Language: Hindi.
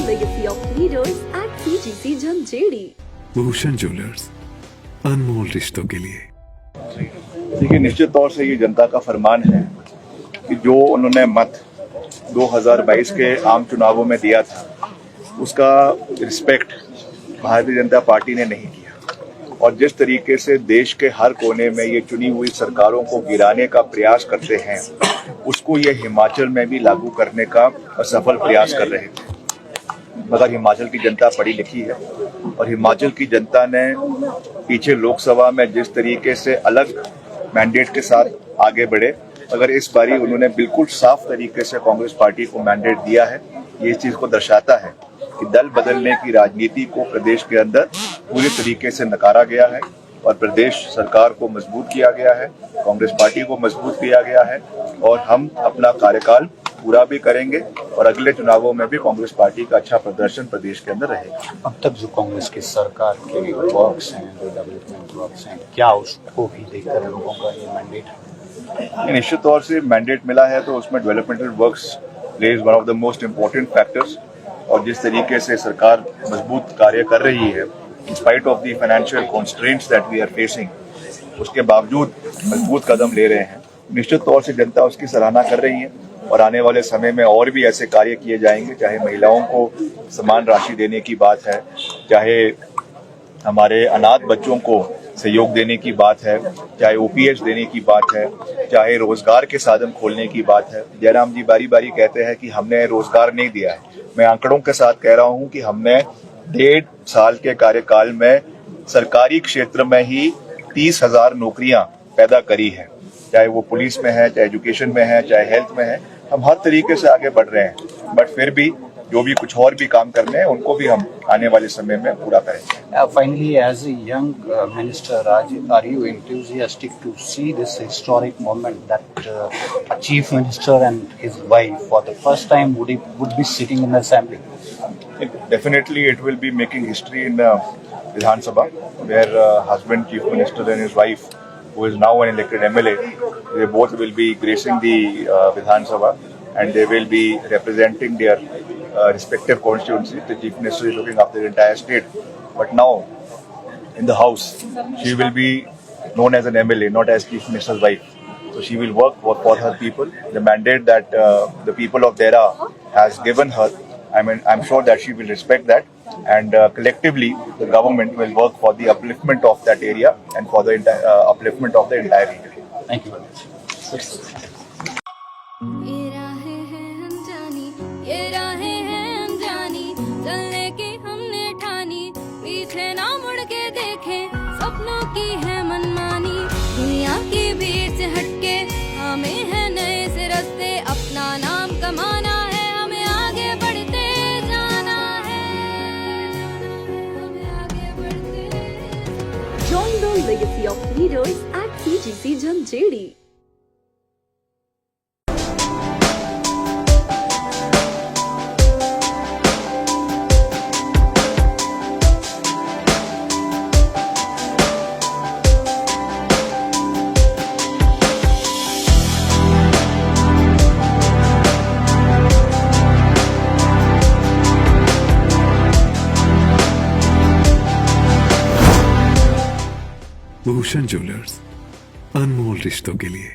legacy of leaders at CGC Jhanjeri. Bhushan jewellers, अनमोल रिश्तों के लिए। देखिए, निश्चित तौर से ये जनता का फरमान है कि जो उन्होंने मत 2022 के आम चुनावों में दिया था, उसका रिस्पेक्ट भारतीय जनता पार्टी ने नहीं किया। और जिस तरीके से देश के हर कोने में ये चुनी हुई सरकारों को गिराने का प्रयास करते हैं, उसको ये हिमाचल में भी लागू करने का असफल प्रयास कर रहे थे। मगर हिमाचल की जनता पढ़ी लिखी है और हिमाचल की जनता ने पीछे लोकसभा में जिस तरीके से अलग मैंडेट के साथ आगे बढ़े, अगर इस बारी उन्होंने बिल्कुल साफ तरीके से कांग्रेस पार्टी को मैंडेट दिया है, ये इस चीज को दर्शाता है कि दल बदलने की राजनीति को प्रदेश के अंदर पूरी तरीके से नकारा गया है और प्रदेश सरकार को मजबूत किया गया है, कांग्रेस पार्टी को मजबूत किया गया है और हम अपना कार्यकाल पूरा भी करेंगे और अगले चुनावों में भी कांग्रेस पार्टी का अच्छा प्रदर्शन प्रदेश के अंदर रहेगा। अब तक जो कांग्रेस की सरकार के वर्क्स हैं, जो डेवलपमेंट वर्क्स हैं, क्या उसको भी देखकर लोगों का ये मैंडेट है? निश्चित तौर से मैंडेट मिला है तो उसमें developmental works plays one of the most important factors. और जिस तरीके से सरकार मजबूत कार्य कर रही है, in spite of the financial constraints that we are facing, उसके बावजूद मजबूत कदम ले रहे हैं। निश्चित तौर से जनता उसकी सराहना कर रही है और आने वाले समय में और भी ऐसे कार्य किए जाएंगे, चाहे महिलाओं को समान राशि देने की बात है, चाहे हमारे अनाथ बच्चों को सहयोग देने की बात है, चाहे ओपीएस देने की बात है, चाहे रोजगार के साधन खोलने की बात है। जयराम जी बारी बारी कहते हैं कि हमने रोजगार नहीं दिया है। मैं आंकड़ों के साथ कह रहा हूं कि हमने 1.5 साल के कार्यकाल में सरकारी क्षेत्र में ही 30,000 नौकरियां पैदा करी है, चाहे वो पुलिस में है, चाहे एजुकेशन में है, चाहे हेल्थ में है। हम हर तरीके से आगे बढ़ रहे हैं, बट फिर भी जो भी कुछ और भी काम करने हैं उनको भी हम आने वाले समय में पूरा करेंगे। Finally, as a young minister, are you enthusiastic to see this historic moment that a chief minister and his wife for the first time would be sitting in the assembly? Definitely it will be making history in Vidhan Sabha, where husband chief minister and his wife, who is now an elected MLA, they both will be gracing the Vidhan Sabha and they will be representing their respective constituencies. The chief minister is looking after the entire state, but now in the house she will be known as an MLA, not as chief minister's wife. So she will work for her people. The mandate that the people of Dera has given her, I'm sure that she will respect that, and collectively the government will work for the upliftment of that area and for the upliftment of the entire region. Thank you. ये राहें हैं अनजानी, ये राहें हैं अनजानी, चलने की हमने ठानी, पीछे ना मुड़ के देखें, सपनों की है मनमानी, दुनिया की भीड़ से हटके हमें है नए से रास्ते, अपना नाम कमाना है, हमें आगे बढ़ते जाना है, हमें आगे बढ़ते। Join the legacy of leaders at CGC Jhanjeri. Bhushan jewellers, अनमोल रिश्तों के लिए।